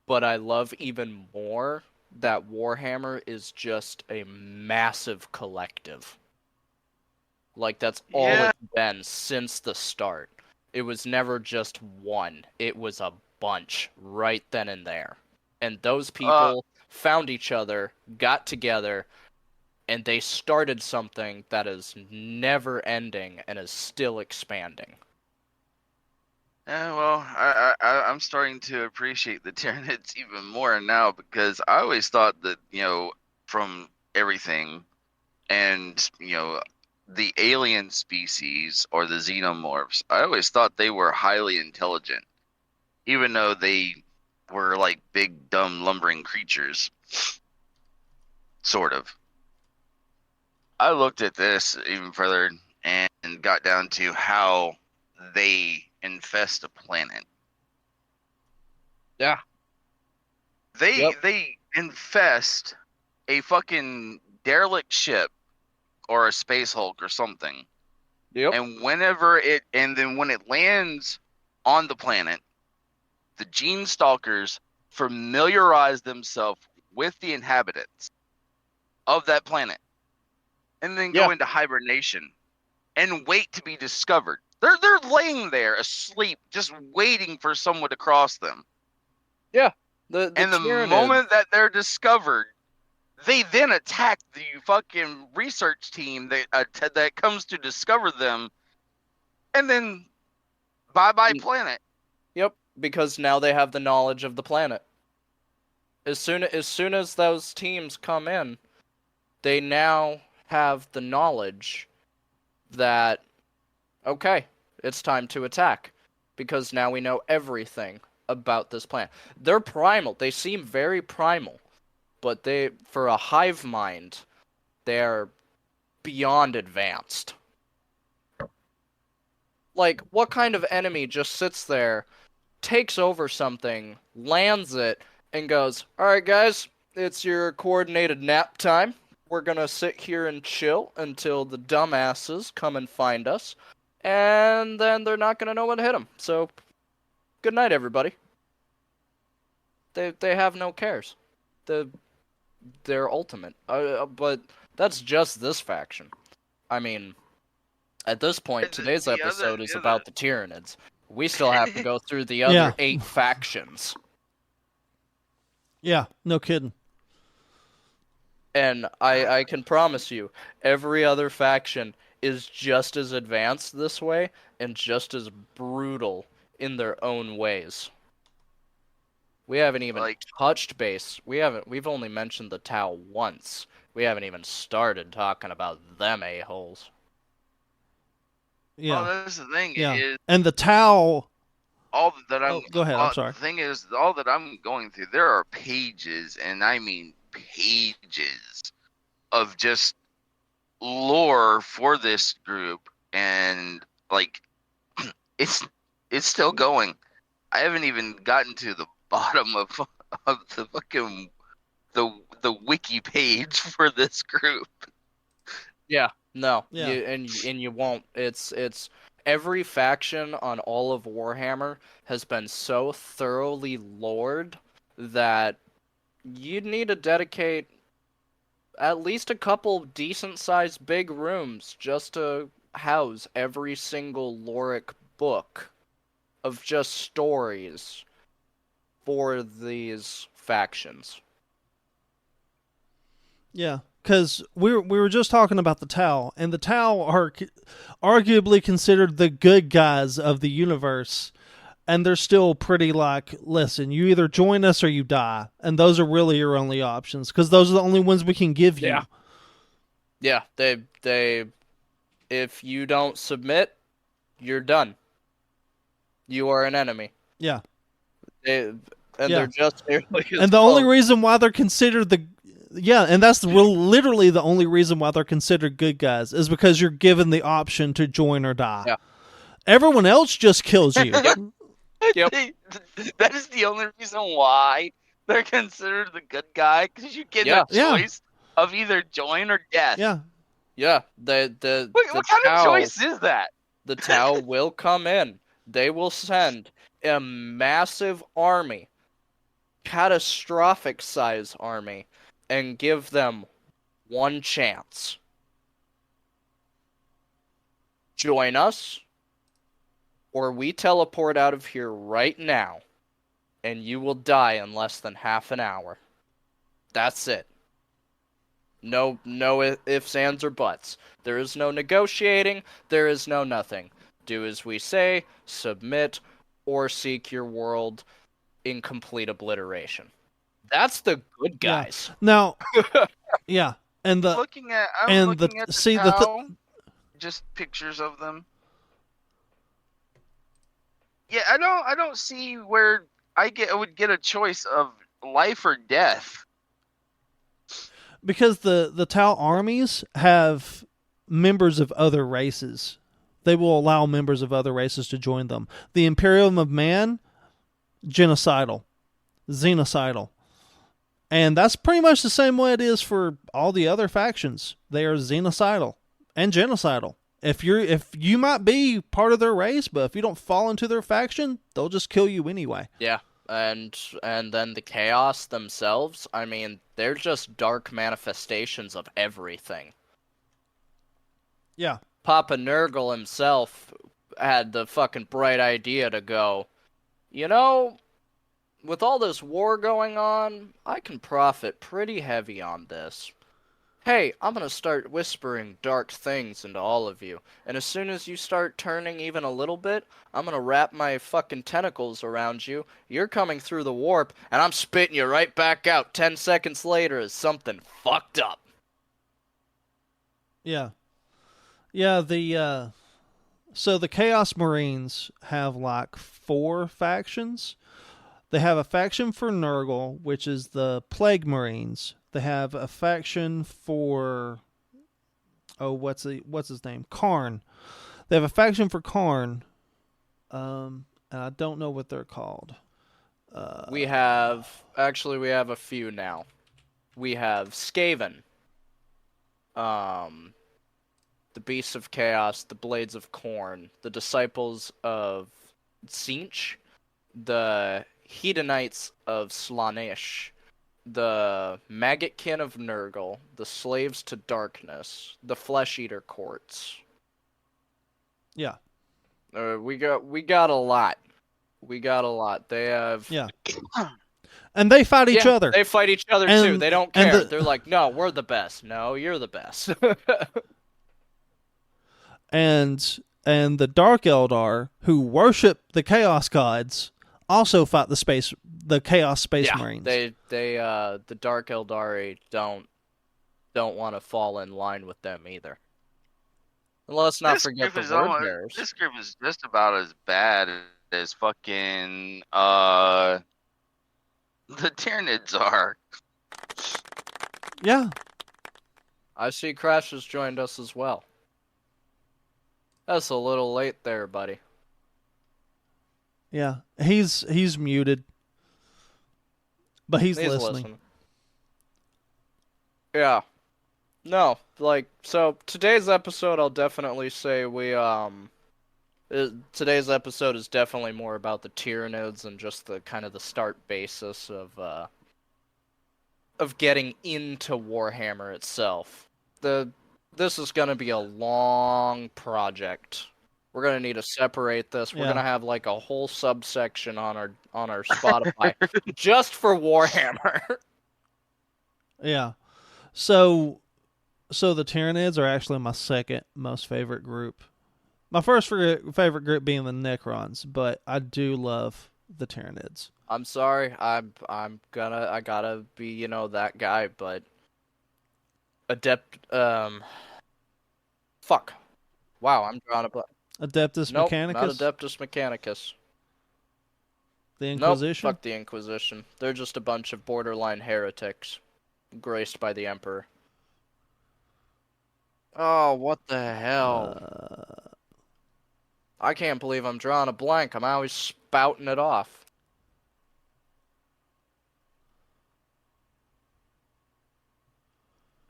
but I love even more that Warhammer is just a massive collective. Like, that's all it's been since the start. It was never just one. It was a bunch right then and there. And those people found each other, got together, and they started something that is never ending and is still expanding. Yeah, well, I'm starting to appreciate the Tyranids even more now, because I always thought that, from everything and, the alien species or the xenomorphs, I always thought they were highly intelligent, even though they were like big, dumb, lumbering creatures. Sort of. I looked at this even further and got down to how they infest a planet. Yeah. They infest a fucking derelict ship or a space hulk or something. Yep. And when it lands on the planet, the gene stalkers familiarize themselves with the inhabitants of that planet and then go into hibernation and wait to be discovered. They're laying there asleep, just waiting for someone to cross them. Yeah. The moment that they're discovered, they then attack the fucking research team that comes to discover them, and then bye-bye planet. Yep, because now they have the knowledge of the planet. As soon as those teams come in, they now have the knowledge that, okay, it's time to attack, because now we know everything about this planet. They're primal. They seem very primal, but for a hive mind, they're beyond advanced. Like, what kind of enemy just sits there, takes over something, lands it, and goes, "Alright, guys, it's your coordinated nap time. We're gonna sit here and chill until the dumbasses come and find us, and then they're not gonna know what hit them. So, good night, everybody." They have no cares. They're ultimate. But that's just this faction. I mean, at this point, today's episode is about the Tyranids. We still have to go through the other 8 factions. Yeah, no kidding. And I can promise you, every other faction is just as advanced this way and just as brutal in their own ways. We haven't even touched base. We've only mentioned the Tau once. We haven't even started talking about them a-holes. Yeah. Well, that's the thing. Yeah. And the Tau. All that I'm. Go ahead. I'm sorry. The thing is, all that I'm going through, there are pages, and I mean pages, of just lore for this group, and like, it's still going. I haven't even gotten to the bottom of the fucking the wiki page for this group. Yeah. No, yeah. You won't. It's every faction on all of Warhammer has been so thoroughly lored that you'd need to dedicate at least a couple decent-sized big rooms just to house every single loric book of just stories for these factions. Yeah. Because we were just talking about the Tau, and the Tau are arguably considered the good guys of the universe, and they're still pretty like, listen, you either join us or you die, and those are really your only options, because those are the only ones we can give you. Yeah, they if you don't submit, you're done. You are an enemy. Yeah. They're just and the only reason why they're considered and that's literally the only reason why they're considered good guys is because you're given the option to join or die. Yeah. Everyone else just kills you. Yep. That is the only reason why they're considered the good guy, because you get a choice of either join or death. Yeah. Yeah. What kind of choice is that? The Tau will come in. They will send a massive army, catastrophic size army, and give them one chance. Join us, or we teleport out of here right now, and you will die in less than half an hour. That's it. No ifs, ands, or buts. There is no negotiating. There is no nothing. Do as we say, submit, or seek your world in complete obliteration. That's the good guys. Yeah. Now, yeah, and I'm looking at the Tau, just pictures of them. Yeah, I don't see where I would get a choice of life or death. Because the Tau armies have members of other races. They will allow members of other races to join them. The Imperium of Man, genocidal, xenocidal. And that's pretty much the same way it is for all the other factions. They are xenocidal and genocidal. If you might be part of their race, but if you don't fall into their faction, they'll just kill you anyway. Yeah, and then the Chaos themselves, I mean, they're just dark manifestations of everything. Yeah. Papa Nurgle himself had the fucking bright idea to go, you know, with all this war going on, I can profit pretty heavy on this. hey, I'm gonna start whispering dark things into all of you. And as soon as you start turning even a little bit, I'm gonna wrap my fucking tentacles around you. You're coming through the warp, and I'm spitting you right back out 10 seconds later as something fucked up. Yeah. Yeah, so the Chaos Marines have like 4 factions. They have a faction for Nurgle, which is the Plague Marines. They have a faction for what's his name? Karn. They have a faction for Karn. And I don't know what they're called. We have a few now. We have Skaven, um, the Beasts of Chaos, the Blades of Corn, the Disciples of Tzeentch, the Hedonites of Slaanesh, the Maggotkin of Nurgle, the Slaves to Darkness, the Flesh Eater Courts. Yeah. We got a lot. We got a lot. They have Yeah. And they fight each other. They fight each other and, too. They don't care. They're like, no, we're the best. No, you're the best. and the Dark Eldar, who worship the Chaos Gods, also fight the Chaos Space Marines. The Dark Eldari don't want to fall in line with them either. And let's not forget the Word Bearers. This group is just about as bad as fucking the Tyranids are. Yeah. I see Crash has joined us as well. That's a little late there, buddy. Yeah. He's muted. But he's listening. Yeah. No, like, so today's episode, I'll definitely say today's episode is definitely more about the Tyranids and just the kind of the start basis of getting into Warhammer itself. This is gonna be a long project. We're gonna need to separate this. We're gonna have like a whole subsection on our Spotify just for Warhammer. Yeah. So the Tyranids are actually my second most favorite group. My first favorite group being the Necrons, but I do love the Tyranids. I'm sorry, I gotta be, that guy, but fuck. Wow, I'm drawing a blank. Adeptus Mechanicus? Not Adeptus Mechanicus. The Inquisition? Nope, fuck the Inquisition. They're just a bunch of borderline heretics, graced by the Emperor. Oh, what the hell? I can't believe I'm drawing a blank. I'm always spouting it off.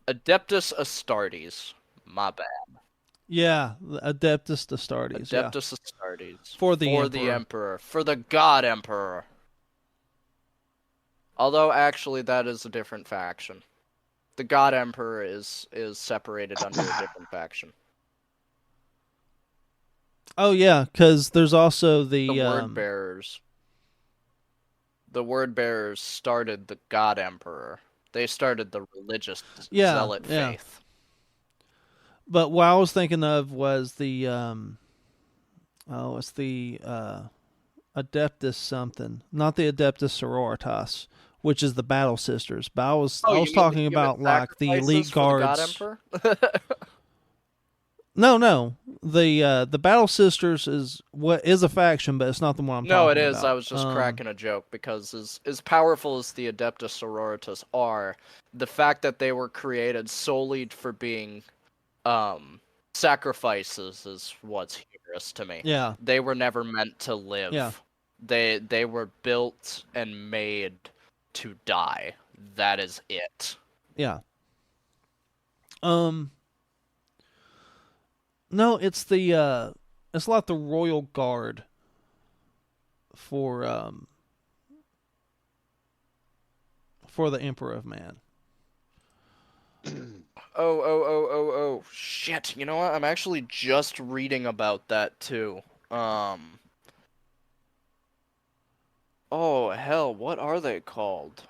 Adeptus Astartes. My bad. Yeah, Adeptus Astartes. Adeptus Astartes. For the Emperor. For the God Emperor. Although, actually, that is a different faction. The God Emperor is separated under a different faction. Oh, yeah, because there's also the Word Bearers. The Word Bearers started the God Emperor. They started the religious zealot faith. But what I was thinking of was the it's the Adeptus something, not the Adeptus Sororitas, which is the Battle Sisters. But I was talking about like the elite guards. For the God Emperor? No. The Battle Sisters is a faction, but it's not the one I'm talking about. No, it is. I was just cracking a joke because as powerful as the Adeptus Sororitas are, the fact that they were created solely for being sacrifices is what's humorous to me. Yeah. They were never meant to live. Yeah. They were built and made to die. That is it. Yeah. No, it's like the Royal Guard for the Emperor of Man. Oh, shit. You know what? I'm actually just reading about that too. Oh, hell, what are they called?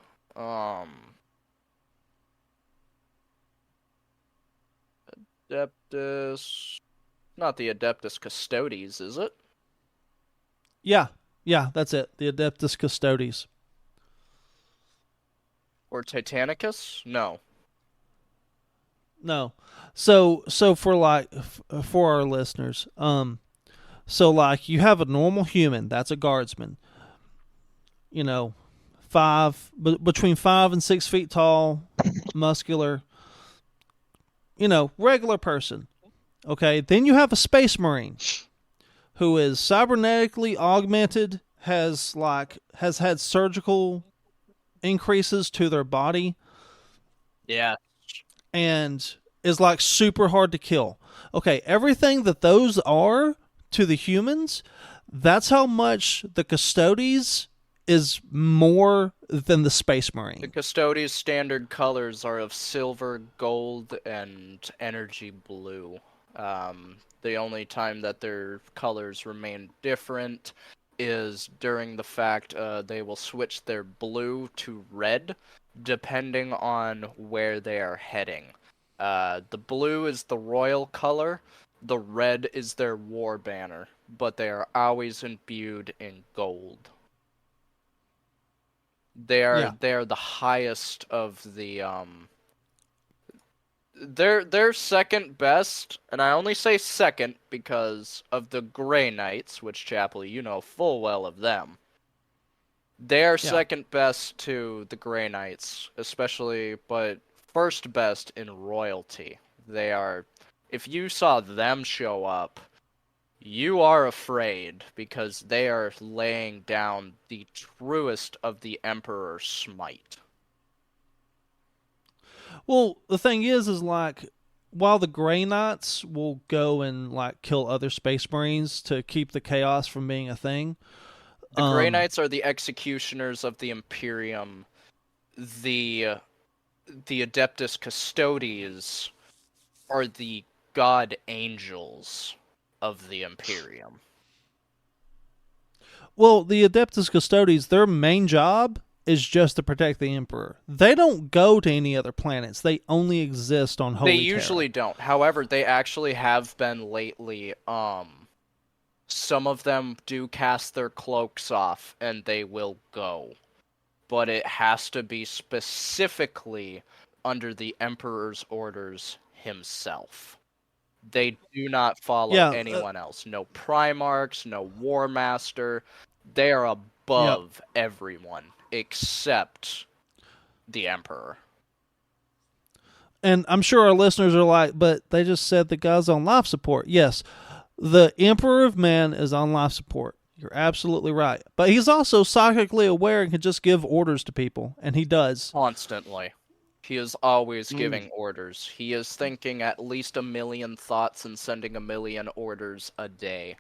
Adeptus. Not the Adeptus Custodes, is it? Yeah, yeah, that's it. The Adeptus Custodes. Or Titanicus? No. No. So for for our listeners, so like you have a normal human, that's a guardsman. You know, between 5 and 6 feet tall, muscular. Regular person. Okay. Then you have a space marine who is cybernetically augmented, has had surgical increases to their body, Yeah. and is like super hard to kill. Okay, everything that those are to the humans, that's how much the Custodes is more than the Space The Marine. Custodes' standard colors are of silver, gold, and energy blue. The only time that their colors remain different is during the fact they will switch their blue to red depending on where they are heading. The blue is the royal color, the red is their war banner, but they are always imbued in gold. Yeah. They are the highest of the they're second best, and I only say second because of the Grey Knights, which Chapel, you know full well of them. They are Yeah. second best to the Grey Knights, especially, but first best in royalty. They are, if you saw them show up, you are afraid because they are laying down the truest of the Emperor's smite. Well, the thing is like, while the Grey Knights will go and like kill other Space Marines to keep the chaos from being a thing, The Grey um, Knights are the executioners of the Imperium. The the Adeptus Custodes are the god angels of the Imperium. well, the Adeptus Custodes, their main job is just to protect the Emperor. They don't go to any other planets. They only exist on Holy They Terra. usually don't. However, they actually have been lately. Some of them do cast their cloaks off and they will go, but it has to be specifically under the Emperor's orders himself. They do not follow Yeah, anyone else. No Primarchs, no War Master. They are yeah. above everyone except the Emperor. And I'm sure our listeners are like, but they just said the guy's on life support. Yes, the Emperor of Man is on life support. You're absolutely right. But he's also psychically aware and can just give orders to people, and he does. Constantly. He is always Mm. giving orders. He is thinking at least 1,000,000 thoughts and sending 1,000,000 orders a day.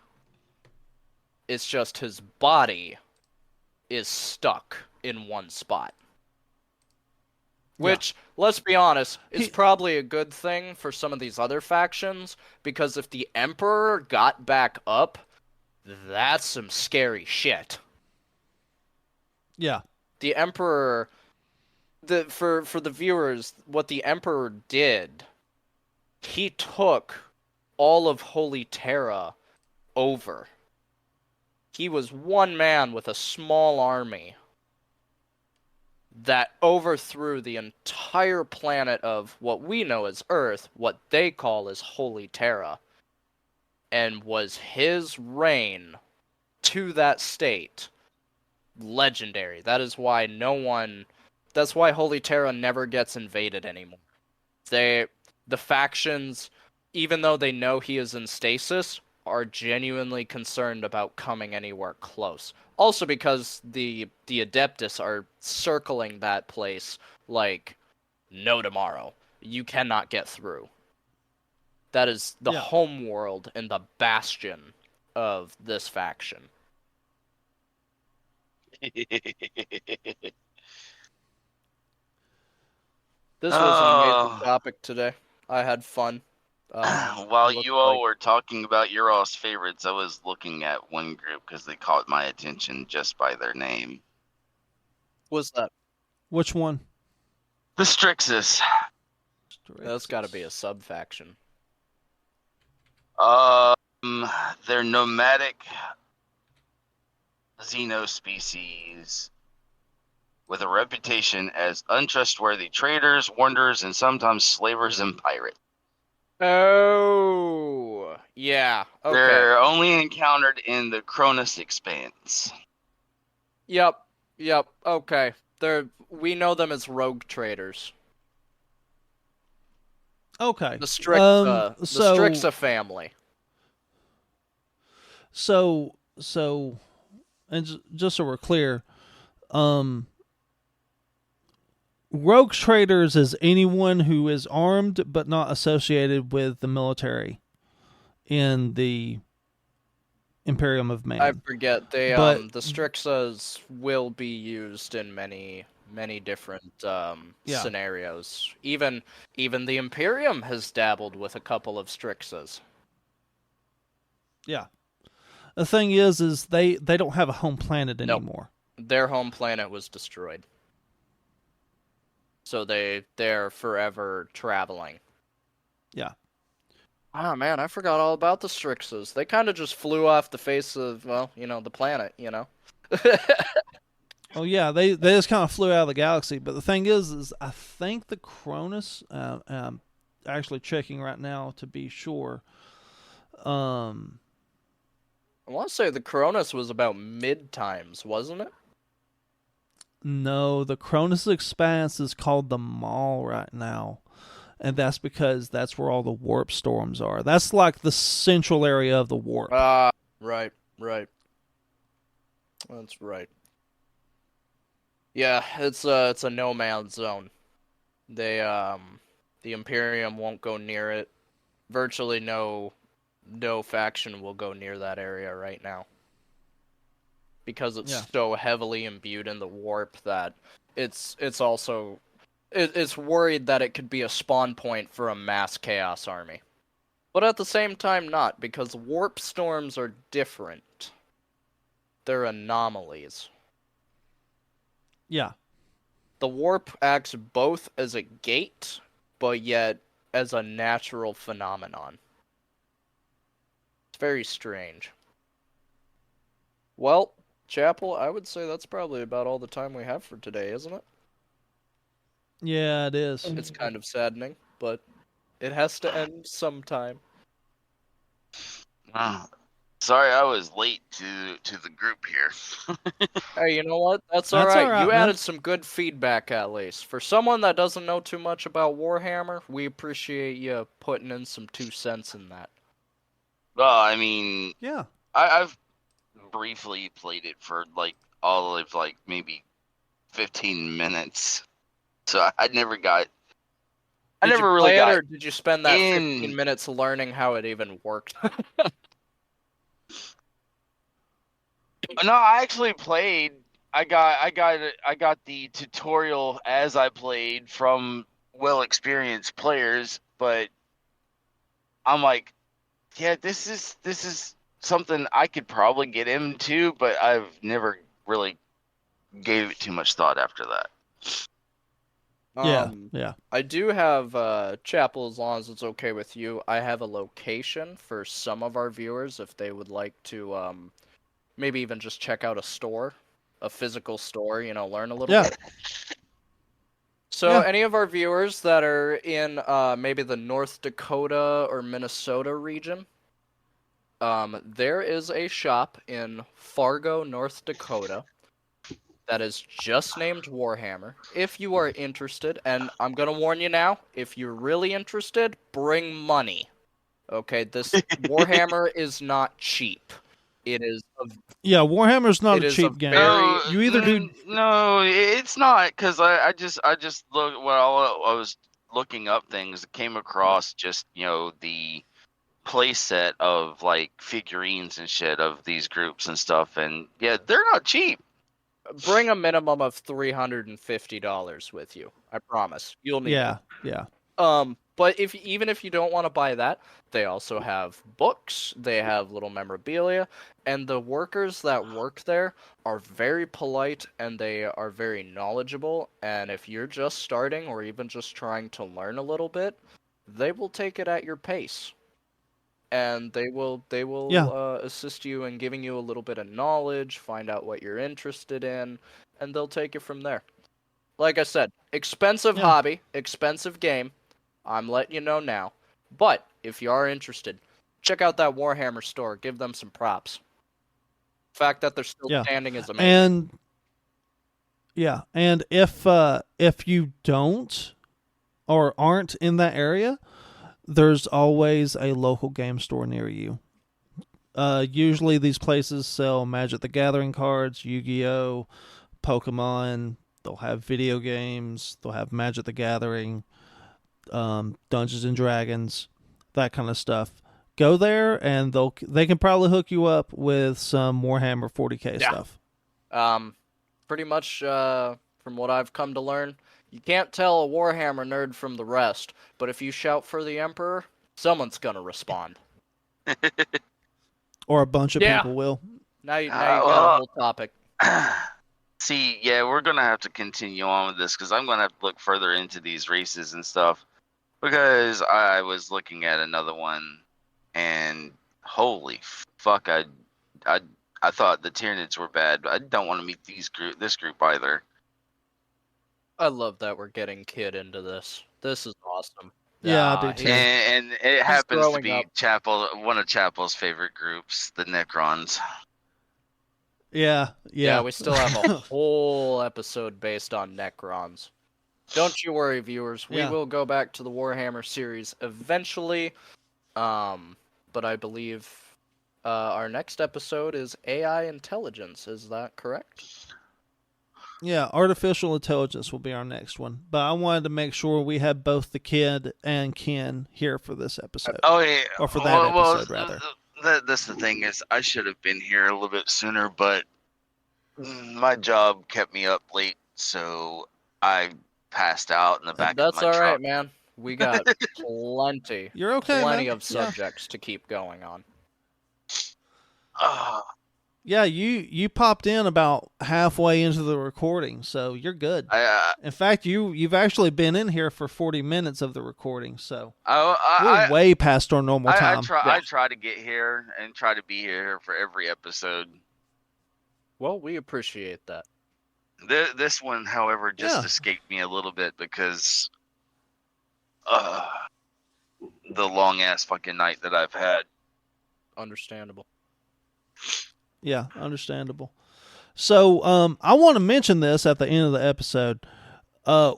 It's just his body is stuck in one spot. Which, let's be honest, is He, probably a good thing for some of these other factions, because if the Emperor got back up, that's some scary shit. yeah, The Emperor, for the viewers, what the Emperor did, he took all of Holy Terra over. He was one man with a small army that overthrew the entire planet of what we know as Earth, what they call as Holy Terra, and was his reign to that state legendary. That is why that's why Holy Terra never gets invaded anymore. The factions, even though they know he is in stasis, are genuinely concerned about coming anywhere close. Also because the Adeptus are circling that place like no tomorrow. You cannot get through. That is the yeah. home world and the bastion of this faction. This was an amazing Oh, topic today. I had fun. while Looks you all like were talking about your all's favorites, I was looking at one group because they caught my attention just by their name. was that Which one? The Strixus. that's got to be a sub faction. Um, they're nomadic xenospecies with a reputation as untrustworthy traders, wanderers, and sometimes slavers and pirates. Oh, yeah. Okay. They're only encountered in the Cronus Expanse. Yep. Yep. Okay. We know them as rogue traders. Okay. The Strixa, the So Strixa family. so and just so we're clear, um rogue traders is anyone who is armed but not associated with the military in the Imperium of I Man. forget But the Strixas will be used in many different yeah, scenarios. Even the Imperium has dabbled with a couple of Strixas. yeah. The thing is they don't have a home planet Nope. anymore. Their home planet was destroyed. So they're forever traveling. Yeah. Oh man, I forgot all about the Strixas. They kind of just flew off the face of, well, the planet, Oh yeah, they just kind of flew out of the galaxy. But the thing is I think the Cronus. Actually checking right now to be sure. Um, I want to say the Cronus was about mid times, wasn't it? no, the Cronus Expanse is called the Maul right now, and that's because that's where all the warp storms are. That's like the central area of the warp. Right, right. That's right. Yeah, it's a no man's zone. They the Imperium won't go near it. Virtually no faction will go near that area right now. Because it's Yeah. so heavily imbued in the warp that it's also it's worried that it could be a spawn point for a mass chaos army. But at the same time not, because warp storms are different. They're anomalies. Yeah. The warp acts both as a gate, but yet as a natural phenomenon. It's very strange. Well, Chapel, I would say that's probably about all the time we have for today, isn't it? Yeah, it is. It's kind of saddening, but it has to end sometime. Sorry, I was late to the group here. Hey, you know what? That's That's alright. all right, You man. added some good feedback, at least. For someone that doesn't know too much about Warhammer, we appreciate you putting in some 2 cents in that. Well, I mean, Yeah. I've briefly played it for like all of like maybe 15 minutes, so I never got. I Did never you really play it, got or did you spend that in. 15 minutes learning how it even worked? No, I actually played. I got the tutorial as I played from well experienced players, but I'm like, yeah, this is something I could probably get into, but I've never really gave it too much thought after that. Yeah. I do have Chapel, as long as it's okay with you. I have a location for some of our viewers if they would like to maybe even just check out a store, a physical store, learn a little bit. So Yeah. any of our viewers that are in maybe the North Dakota or Minnesota region, there is a shop in Fargo, North Dakota that is just named Warhammer. If you are interested, and I'm going to warn you now, if you're really interested, bring money. Okay, this Warhammer is not cheap. It is a Yeah, Warhammer's not It a is a cheap game. very- You either do No, it's not because I just look while I was looking up things, came across just the play set of like figurines and shit of these groups and stuff, and yeah, they're not cheap. bring a minimum of $350 with you. I promise. You'll need it. Yeah. But even if you don't want to buy that, they also have books, they have little memorabilia, and the workers that work there are very polite and they are very knowledgeable, and if you're just starting or even just trying to learn a little bit, they will take it at your pace. and they will Yeah. assist you in giving you a little bit of knowledge, find out what you're interested in, and they'll take it from there. Like I said, expensive Yeah. hobby, expensive game. I'm letting you know now. But if you are interested, check out that Warhammer store. Give them some props. The fact that they're still Yeah. standing is amazing. And yeah, and if you don't or aren't in that area, there's always a local game store near you. Usually these places sell Magic the Gathering cards, Yu-Gi-Oh, Pokemon. They'll have video games. They'll have Magic the Gathering, Dungeons and Dragons, that kind of stuff. Go there, and they can probably hook you up with some Warhammer 40k Yeah. stuff. Pretty much from what I've come to learn, you can't tell a Warhammer nerd from the rest, but if you shout for the Emperor, someone's gonna respond. Or a bunch of Yeah. people will. Now you got a whole topic. See, yeah, we're gonna have to continue on with this because I'm gonna have to look further into these races and stuff. Because I was looking at another one, and holy fuck, I thought the Tyranids were bad. I don't want to meet this group either. I love that we're getting Kid into this. This is awesome. Yeah, I do too. And it happens to growing be up. one of Chapel's favorite groups, the Necrons. Yeah. Yeah, we still have a whole episode based on Necrons. Don't you worry, viewers. We Yeah. will go back to the Warhammer series eventually. But I believe our next episode is AI intelligence. Is that correct? Yeah, artificial intelligence will be our next one. But I wanted to make sure we had both the Kid and Ken here for this episode. Oh yeah, Or for that episode, rather. That's the thing is, I should have been here a little bit sooner, but my job kept me up late, so I passed out in the back of That's my all truck. right, man. We got plenty. You're okay, Plenty man. of subjects to keep going on. Yeah, you popped in about halfway into the recording, so you're good. In fact, you've actually been in here for 40 minutes of the recording, so we're way past our normal time. I try to get here and try to be here for every episode. Well, we appreciate that. This one, however, just escaped me a little bit because the long ass fucking night that I've had. Understandable. Yeah, understandable. So, I want to mention this at the end of the episode.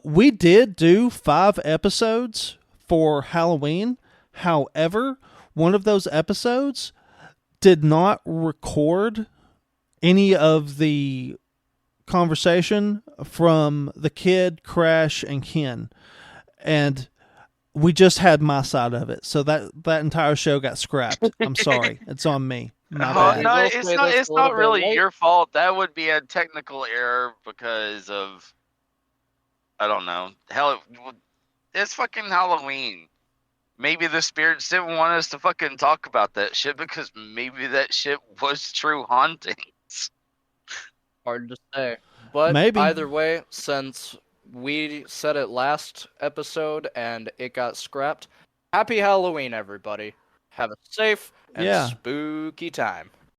We did do 5 episodes for Halloween. However, one of those episodes did not record any of the conversation from the Kid, Crash, and Ken. And we just had my side of it. So that entire show got scrapped. I'm sorry. It's on me. My bad. No, it's not really your fault. That would be a technical error because of, I don't know. Hell, it's fucking Halloween. Maybe the spirits didn't want us to fucking talk about that shit because maybe that shit was true hauntings. Hard to say. But Maybe. Either way, since we said it last episode and it got scrapped, happy Halloween, everybody. Have a safe and spooky time.